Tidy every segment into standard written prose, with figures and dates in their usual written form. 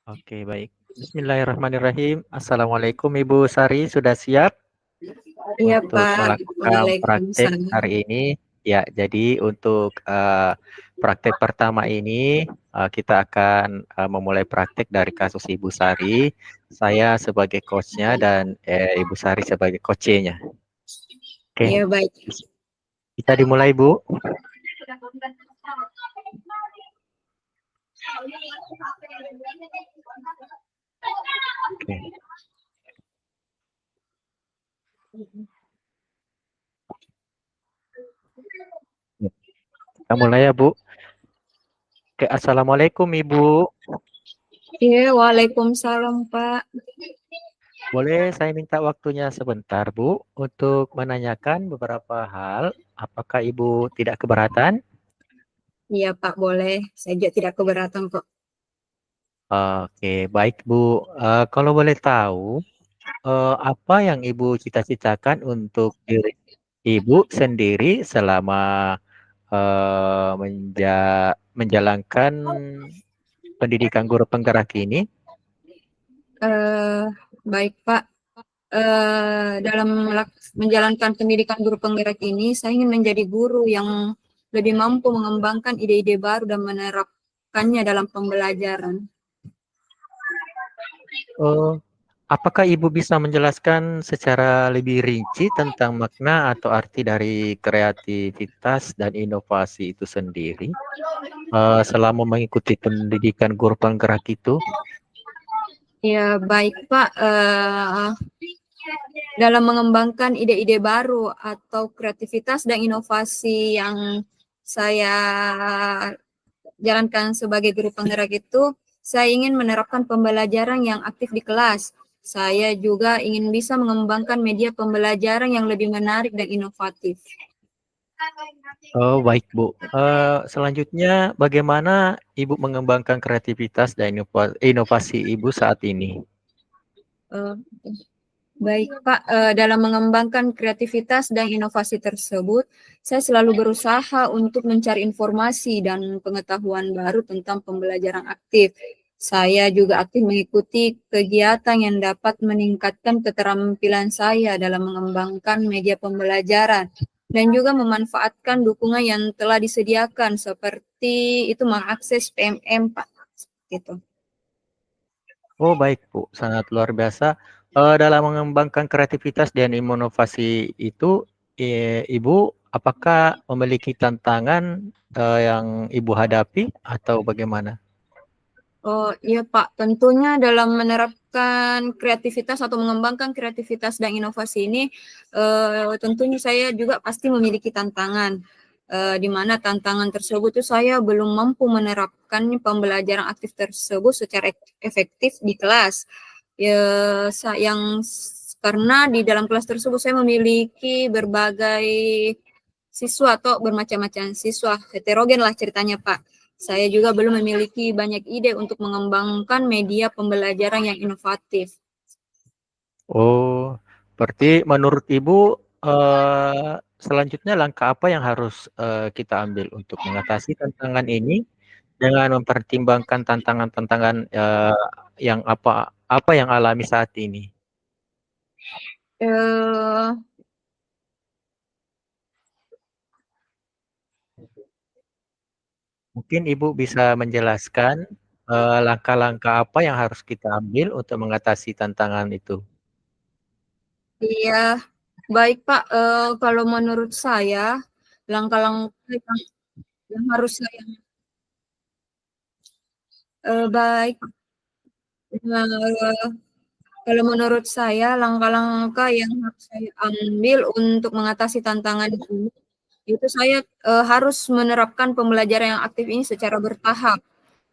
Oke, baik. Bismillahirrahmanirrahim. Assalamualaikum Ibu Sari, sudah siap Iya untuk Pak, melakukan praktik Waalaikumsalam. hari ini? Ya, jadi untuk praktik pertama ini kita akan memulai praktik dari kasus Ibu Sari. Saya sebagai coachnya dan Ibu Sari sebagai coachnya. Oke, Iya baik. bisa dimulai Bu. Oke, kita mulai ya Bu. Oke, Assalamualaikum Ibu. Iya, Waalaikumsalam Pak. Boleh saya minta waktunya sebentar, Bu, untuk menanyakan beberapa hal. Apakah Ibu tidak keberatan? Iya Pak, boleh. Saya juga tidak keberatan kok. Oke, baik, Bu. Kalau boleh tahu, apa yang Ibu cita-citakan untuk diri Ibu sendiri selama menjalankan pendidikan guru penggerak ini? Eh, Baik Pak. Dalam menjalankan pendidikan guru penggerak ini, saya ingin menjadi guru yang lebih mampu mengembangkan ide-ide baru dan menerapkannya dalam pembelajaran. Oh, apakah Ibu bisa menjelaskan secara lebih rinci tentang makna atau arti dari kreativitas dan inovasi itu sendiri selama mengikuti pendidikan guru penggerak itu? Ya, baik Pak. Dalam mengembangkan ide-ide baru atau kreativitas dan inovasi yang saya jalankan sebagai guru penggerak itu, saya ingin menerapkan pembelajaran yang aktif di kelas. Saya juga ingin bisa mengembangkan media pembelajaran yang lebih menarik dan inovatif. Oh, baik, Bu. Selanjutnya, bagaimana Ibu mengembangkan kreativitas dan inovasi Ibu saat ini? Uh, Baik, Pak. Dalam mengembangkan kreativitas dan inovasi tersebut, saya selalu berusaha untuk mencari informasi dan pengetahuan baru tentang pembelajaran aktif. Saya juga aktif mengikuti kegiatan yang dapat meningkatkan keterampilan saya dalam mengembangkan media pembelajaran dan juga memanfaatkan dukungan yang telah disediakan seperti itu mengakses PMM, Pak. Gitu. Oh, baik, Bu. Sangat luar biasa. Dalam mengembangkan kreativitas dan inovasi itu, Ibu apakah memiliki tantangan yang Ibu hadapi atau bagaimana? Oh iya Pak, tentunya dalam menerapkan kreativitas atau mengembangkan kreativitas dan inovasi ini, tentunya saya juga pasti memiliki tantangan, di mana tantangan tersebut itu saya belum mampu menerapkan pembelajaran aktif tersebut secara efektif di kelas. Ya, karena di dalam kelas tersebut saya memiliki berbagai siswa atau bermacam-macam siswa, heterogen lah ceritanya Pak. Saya juga belum memiliki banyak ide untuk mengembangkan media pembelajaran yang inovatif. Oh, berarti menurut Ibu selanjutnya langkah apa yang harus kita ambil untuk mengatasi tantangan ini dengan mempertimbangkan tantangan-tantangan yang apa yang alami saat ini? Eh, Mungkin Ibu bisa menjelaskan langkah-langkah apa yang harus kita ambil untuk mengatasi tantangan itu. iya, baik Pak. Kalau menurut saya, langkah-langkah yang harus saya baik. eh, Kalau menurut saya, langkah-langkah yang harus saya ambil untuk mengatasi tantangan ini, itu saya harus menerapkan pembelajaran yang aktif ini secara bertahap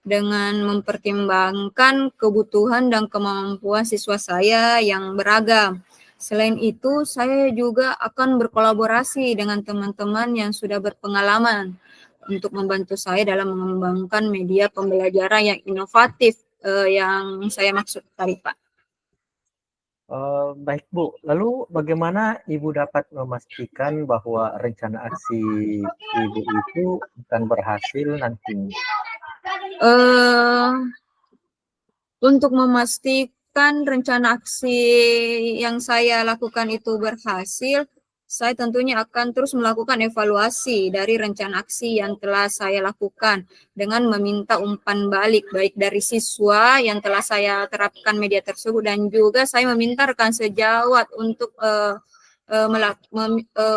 dengan mempertimbangkan kebutuhan dan kemampuan siswa saya yang beragam. Selain itu, saya juga akan berkolaborasi dengan teman-teman yang sudah berpengalaman untuk membantu saya dalam mengembangkan media pembelajaran yang inovatif yang saya maksud tadi, Pak. Baik Bu, lalu bagaimana Ibu dapat memastikan bahwa rencana aksi Ibu itu akan berhasil nantinya? Eh, Untuk memastikan rencana aksi yang saya lakukan itu berhasil, saya tentunya akan terus melakukan evaluasi dari rencana aksi yang telah saya lakukan dengan meminta umpan balik baik dari siswa yang telah saya terapkan media tersebut dan juga saya meminta rekan sejawat untuk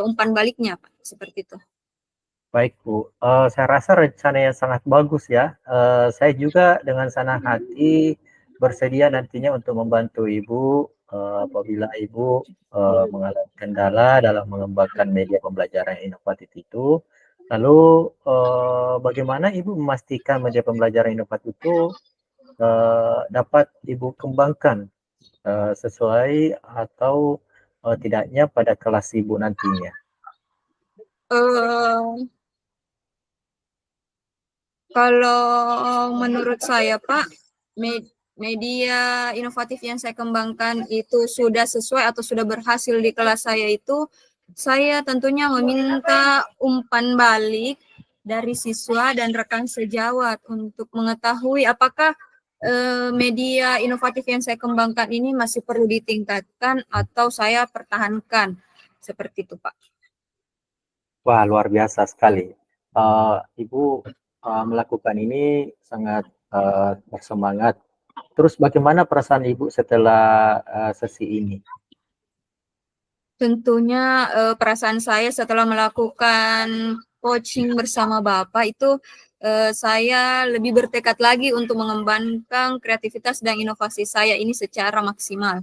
umpan baliknya, Pak, seperti itu. Baik Bu, saya rasa rencana yang sangat bagus ya. Saya juga dengan senang hati bersedia nantinya untuk membantu Ibu apabila Ibu mengalami kendala dalam mengembangkan media pembelajaran inovatif itu. Lalu bagaimana Ibu memastikan media pembelajaran inovatif itu dapat Ibu kembangkan sesuai atau tidaknya pada kelas Ibu nantinya? Uh, Kalau menurut saya, Pak, media inovatif yang saya kembangkan itu sudah sesuai atau sudah berhasil di kelas saya itu, saya tentunya meminta umpan balik dari siswa dan rekan sejawat untuk mengetahui apakah media inovatif yang saya kembangkan ini masih perlu ditingkatkan atau saya pertahankan. Seperti itu, Pak. Wah, luar biasa sekali. Ibu melakukan ini sangat bersemangat. Terus bagaimana perasaan Ibu setelah sesi ini? Tentunya perasaan saya setelah melakukan coaching bersama Bapak itu saya lebih bertekad lagi untuk mengembangkan kreativitas dan inovasi saya ini secara maksimal.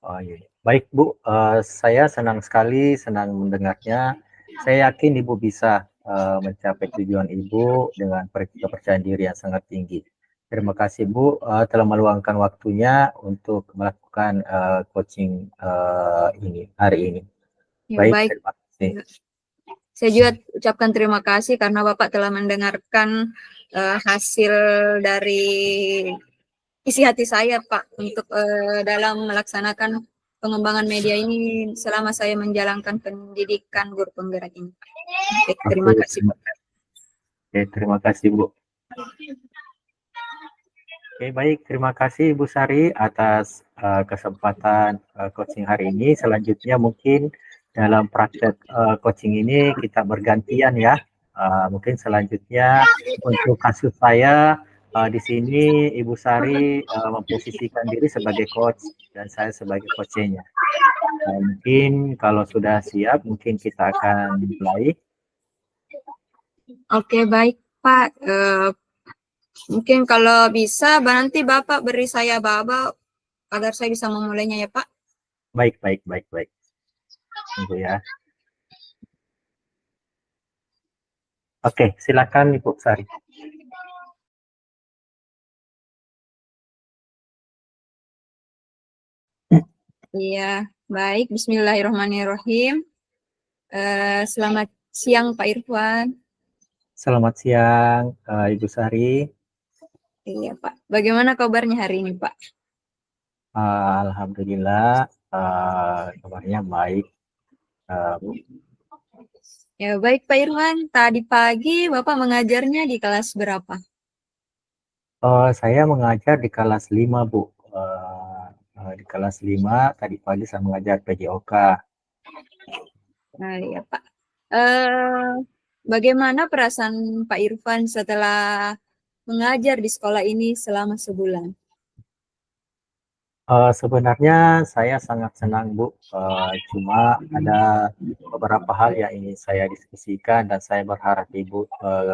Oh, iya. Baik Bu, saya senang sekali, senang mendengarnya. Saya yakin Ibu bisa mencapai tujuan Ibu dengan kepercayaan diri yang sangat tinggi. Terima kasih Bu telah meluangkan waktunya untuk melakukan coaching ini hari ini. Ya, Baik, baik. terima kasih. Saya juga ucapkan terima kasih karena Bapak telah mendengarkan hasil dari isi hati saya, Pak, untuk dalam melaksanakan pengembangan media ini selama saya menjalankan pendidikan guru penggerak ini. Baik, terima Oke, kasih, Pak. terima kasih Bu. Oke, baik. Terima kasih Ibu Sari atas kesempatan coaching hari ini. Selanjutnya mungkin dalam praktek coaching ini kita bergantian ya. Mungkin selanjutnya untuk kasus saya di sini Ibu Sari memposisikan diri sebagai coach dan saya sebagai coachnya. Mungkin kalau sudah siap, mungkin kita akan mulai. Oke, baik, Pak. Mungkin kalau bisa, nanti Bapak beri saya baba agar saya bisa memulainya ya, Pak. Baik, baik, baik, baik. Tunggu ya. Oke, silakan Ibu Sari. Iya, baik. Bismillahirrahmanirrahim. Selamat siang, Pak Irfan. Selamat siang, Ibu Sari. Iya, Pak. Bagaimana kabarnya hari ini, Pak? Alhamdulillah, kabarnya baik. Ya, baik, Pak Irfan. Tadi pagi Bapak mengajarnya di kelas berapa? Saya mengajar di kelas 5, Bu. Di kelas 5, tadi pagi saya mengajar PJOK. Nah, ya, Pak. Bagaimana perasaan Pak Irfan setelah mengajar di sekolah ini selama sebulan? Sebenarnya saya sangat senang, Bu. Cuma ada beberapa hal yang ingin saya diskusikan dan saya berharap Ibu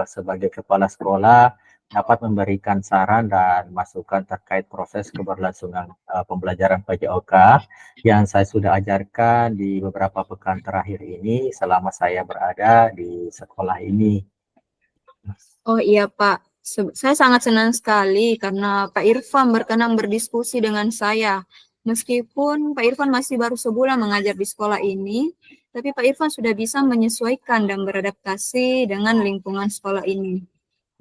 sebagai kepala sekolah dapat memberikan saran dan masukan terkait proses keberlangsungan pembelajaran PJOK yang saya sudah ajarkan di beberapa pekan terakhir ini selama saya berada di sekolah ini. Oh iya, Pak. Saya sangat senang sekali karena Pak Irfan berkenan berdiskusi dengan saya. Meskipun Pak Irfan masih baru sebulan mengajar di sekolah ini, tapi Pak Irfan sudah bisa menyesuaikan dan beradaptasi dengan lingkungan sekolah ini.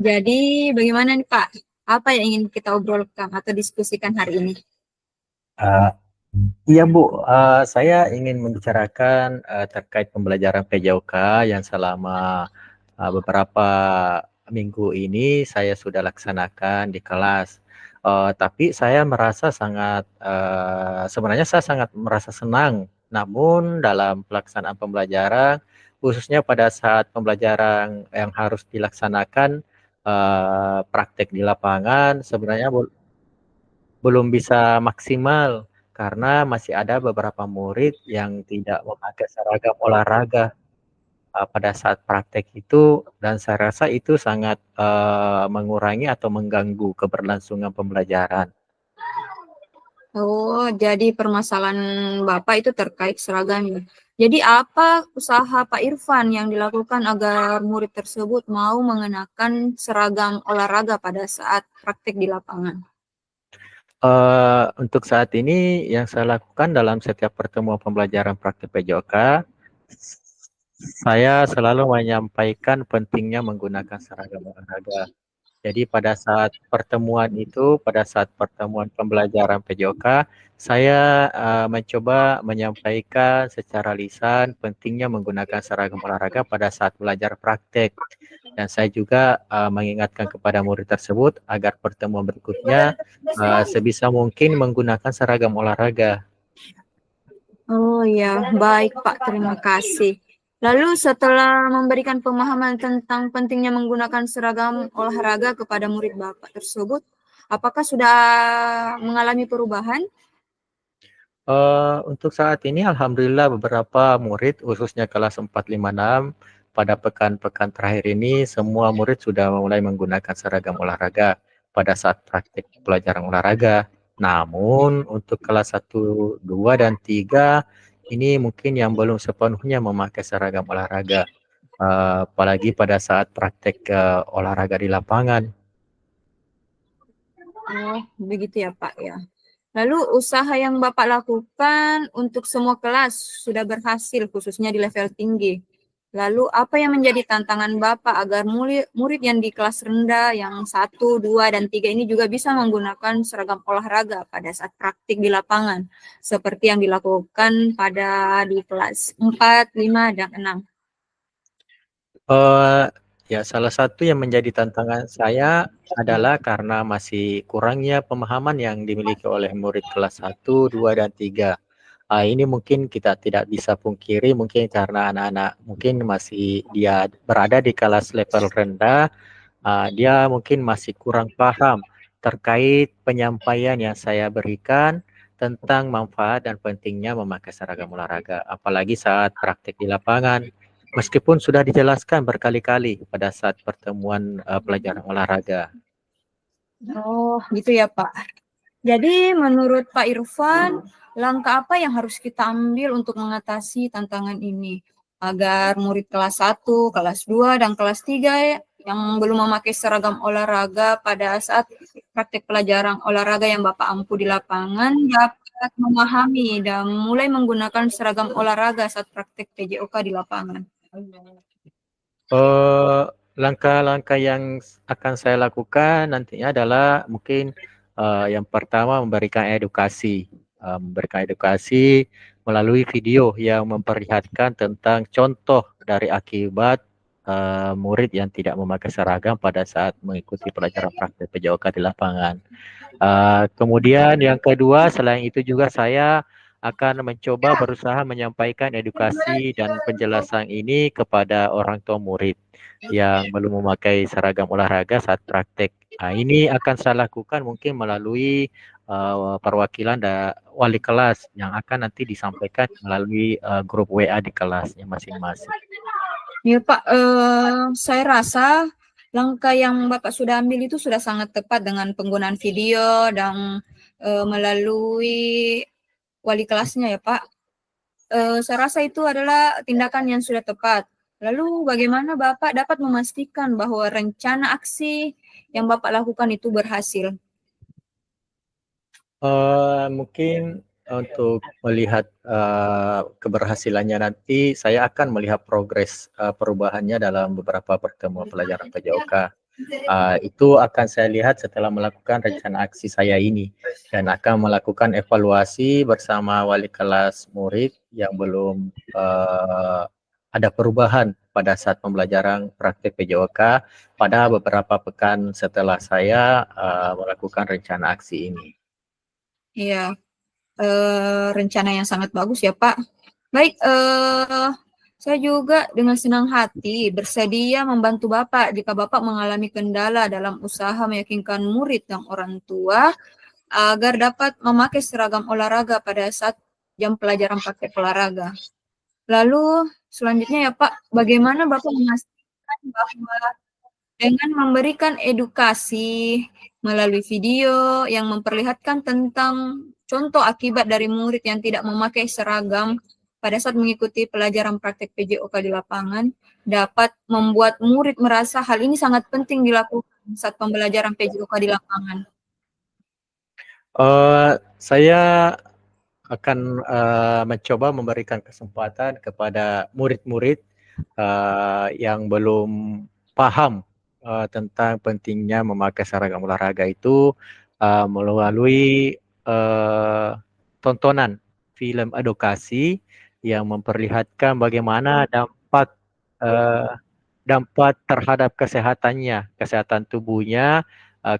Jadi, bagaimana nih, Pak? Apa yang ingin kita obrolkan atau diskusikan hari ini? Uh, Iya Bu, saya ingin membicarakan terkait pembelajaran PJOK yang selama beberapa minggu ini saya sudah laksanakan di kelas. Tapi saya merasa sangat sebenarnya saya sangat merasa senang. Namun dalam pelaksanaan pembelajaran, khususnya pada saat pembelajaran yang harus dilaksanakan praktek di lapangan, sebenarnya belum bisa maksimal karena masih ada beberapa murid yang tidak memakai seragam olahraga pada saat praktek itu, dan saya rasa itu sangat mengurangi atau mengganggu keberlangsungan pembelajaran. Oh, jadi permasalahan Bapak itu terkait seragam ya. Jadi apa usaha Pak Irfan yang dilakukan agar murid tersebut mau mengenakan seragam olahraga pada saat praktik di lapangan? Untuk saat ini yang saya lakukan dalam setiap pertemuan pembelajaran praktik PJOK, saya selalu menyampaikan pentingnya menggunakan seragam olahraga. Jadi pada saat pertemuan pembelajaran PJOK, saya mencoba menyampaikan secara lisan pentingnya menggunakan seragam olahraga pada saat belajar praktek. Dan saya juga mengingatkan kepada murid tersebut agar pertemuan berikutnya sebisa mungkin menggunakan seragam olahraga. Oh ya, baik Pak, terima kasih. Lalu setelah memberikan pemahaman tentang pentingnya menggunakan seragam olahraga kepada murid Bapak tersebut, apakah sudah mengalami perubahan? Untuk saat ini alhamdulillah beberapa murid khususnya kelas 4, 5, 6 pada pekan-pekan terakhir ini semua murid sudah mulai menggunakan seragam olahraga pada saat praktik pelajaran olahraga. Namun untuk kelas 1, 2, dan 3 ini mungkin yang belum sepenuhnya memakai seragam olahraga, apalagi pada saat praktek olahraga di lapangan. Oh, begitu ya Pak ya. Lalu usaha yang Bapak lakukan untuk semua kelas sudah berhasil, khususnya di level tinggi. Lalu apa yang menjadi tantangan Bapak agar murid yang di kelas rendah, yang 1, 2, dan 3 ini juga bisa menggunakan seragam olahraga pada saat praktik di lapangan, seperti yang dilakukan pada di kelas 4, 5, dan 6. Ya, salah satu yang menjadi tantangan saya adalah karena masih kurangnya pemahaman yang dimiliki oleh murid kelas 1, 2, dan 3. Ini mungkin kita tidak bisa pungkiri, mungkin karena anak-anak mungkin masih dia berada di kelas level rendah, dia mungkin masih kurang paham terkait penyampaian yang saya berikan tentang manfaat dan pentingnya memakai seragam olahraga, apalagi saat praktik di lapangan. Meskipun sudah dijelaskan berkali-kali pada saat pertemuan pelajaran olahraga. Oh, gitu ya Pak. Jadi menurut Pak Irfan, langkah apa yang harus kita ambil untuk mengatasi tantangan ini? Agar murid kelas 1, kelas 2, dan kelas 3 yang belum memakai seragam olahraga pada saat praktik pelajaran olahraga yang Bapak ampu di lapangan dapat memahami dan mulai menggunakan seragam olahraga saat praktik PJOK di lapangan. Langkah-langkah yang akan saya lakukan nantinya adalah mungkin yang pertama memberikan edukasi melalui video yang memperlihatkan tentang contoh dari akibat murid yang tidak memakai seragam pada saat mengikuti pelajaran praktek PJOK di lapangan. Kemudian yang kedua, selain itu juga saya akan mencoba berusaha menyampaikan edukasi dan penjelasan ini kepada orang tua murid yang belum memakai seragam olahraga saat praktek. Ini akan saya lakukan mungkin melalui perwakilan wali kelas yang akan nanti disampaikan melalui grup WA di kelasnya masing-masing. Ya Pak, saya rasa langkah yang Bapak sudah ambil itu sudah sangat tepat dengan penggunaan video dan melalui wali kelasnya ya Pak. Saya rasa itu adalah tindakan yang sudah tepat. Lalu bagaimana Bapak dapat memastikan bahwa rencana aksi yang Bapak lakukan itu berhasil? Mungkin untuk melihat keberhasilannya nanti, saya akan melihat progres perubahannya dalam beberapa pertemuan pelajaran PJOK. Itu akan saya lihat setelah melakukan rencana aksi saya ini, dan akan melakukan evaluasi bersama wali kelas murid yang belum ada perubahan pada saat pembelajaran praktik PJOK pada beberapa pekan setelah saya melakukan rencana aksi ini. Iya, rencana yang sangat bagus ya Pak. Baik, saya juga dengan senang hati bersedia membantu Bapak jika Bapak mengalami kendala dalam usaha meyakinkan murid dan orang tua agar dapat memakai seragam olahraga pada saat jam pelajaran praktek olahraga. Lalu selanjutnya ya Pak, bagaimana Bapak memastikan bahwa dengan memberikan edukasi melalui video yang memperlihatkan tentang contoh akibat dari murid yang tidak memakai seragam pada saat mengikuti pelajaran praktek PJOK di lapangan dapat membuat murid merasa hal ini sangat penting dilakukan saat pembelajaran PJOK di lapangan. Saya akan mencoba memberikan kesempatan kepada murid-murid yang belum paham tentang pentingnya memakai seragam olahraga itu melalui tontonan film edukasi yang memperlihatkan bagaimana dampak terhadap kesehatan tubuhnya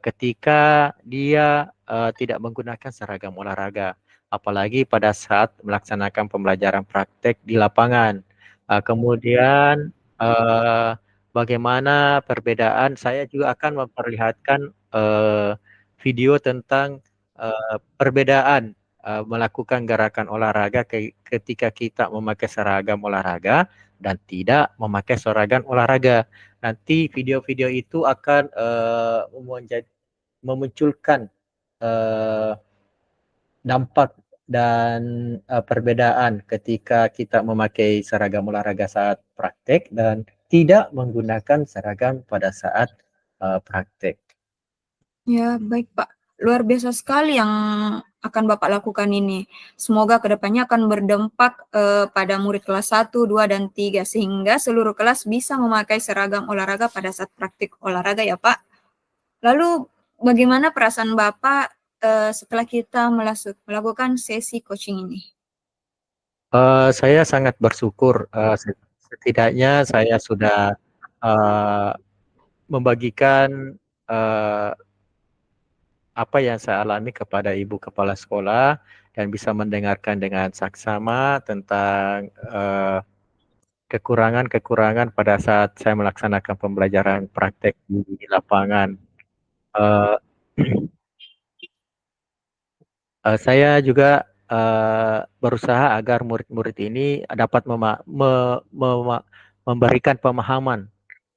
ketika dia tidak menggunakan seragam olahraga, apalagi pada saat melaksanakan pembelajaran praktek di lapangan. Kemudian bagaimana perbedaan, saya juga akan memperlihatkan video tentang perbedaan melakukan gerakan olahraga ketika kita memakai seragam olahraga dan tidak memakai seragam olahraga. Nanti video-video itu akan memunculkan dampak dan perbedaan ketika kita memakai seragam olahraga saat praktek dan tidak menggunakan seragam pada saat praktek. Ya, baik Pak. Luar biasa sekali yang akan Bapak lakukan ini. Semoga kedepannya akan berdampak pada murid kelas 1, 2, dan 3, sehingga seluruh kelas bisa memakai seragam olahraga pada saat praktik olahraga ya Pak. Lalu bagaimana perasaan Bapak setelah kita melakukan sesi coaching ini? Saya sangat bersyukur, setidaknya saya sudah membagikan apa yang saya alami kepada Ibu Kepala Sekolah dan bisa mendengarkan dengan saksama tentang kekurangan-kekurangan pada saat saya melaksanakan pembelajaran praktek di lapangan. Saya juga berusaha agar murid-murid ini dapat memberikan pemahaman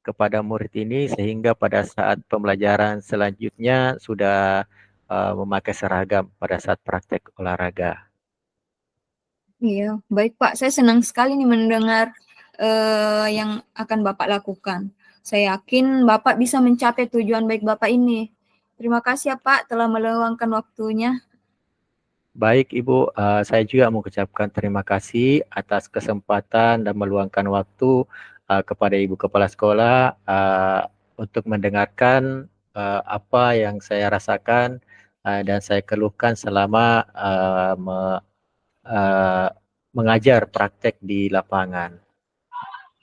kepada murid ini sehingga pada saat pembelajaran selanjutnya sudah memakai seragam pada saat praktek olahraga. Iya, baik Pak. Saya senang sekali nih mendengar yang akan Bapak lakukan. Saya yakin Bapak bisa mencapai tujuan baik Bapak ini. Terima kasih ya Pak telah meluangkan waktunya. Baik Ibu, saya juga mengucapkan terima kasih atas kesempatan dan meluangkan waktu kepada Ibu Kepala Sekolah untuk mendengarkan apa yang saya rasakan dan saya keluhkan selama mengajar praktek di lapangan.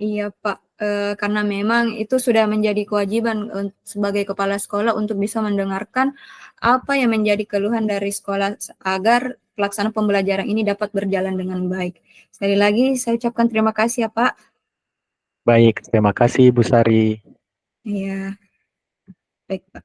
Iya Pak, karena memang itu sudah menjadi kewajiban sebagai kepala sekolah untuk bisa mendengarkan apa yang menjadi keluhan dari sekolah agar pelaksanaan pembelajaran ini dapat berjalan dengan baik. Sekali lagi saya ucapkan terima kasih ya Pak. Baik, terima kasih Bu Sari. Iya, baik Pak.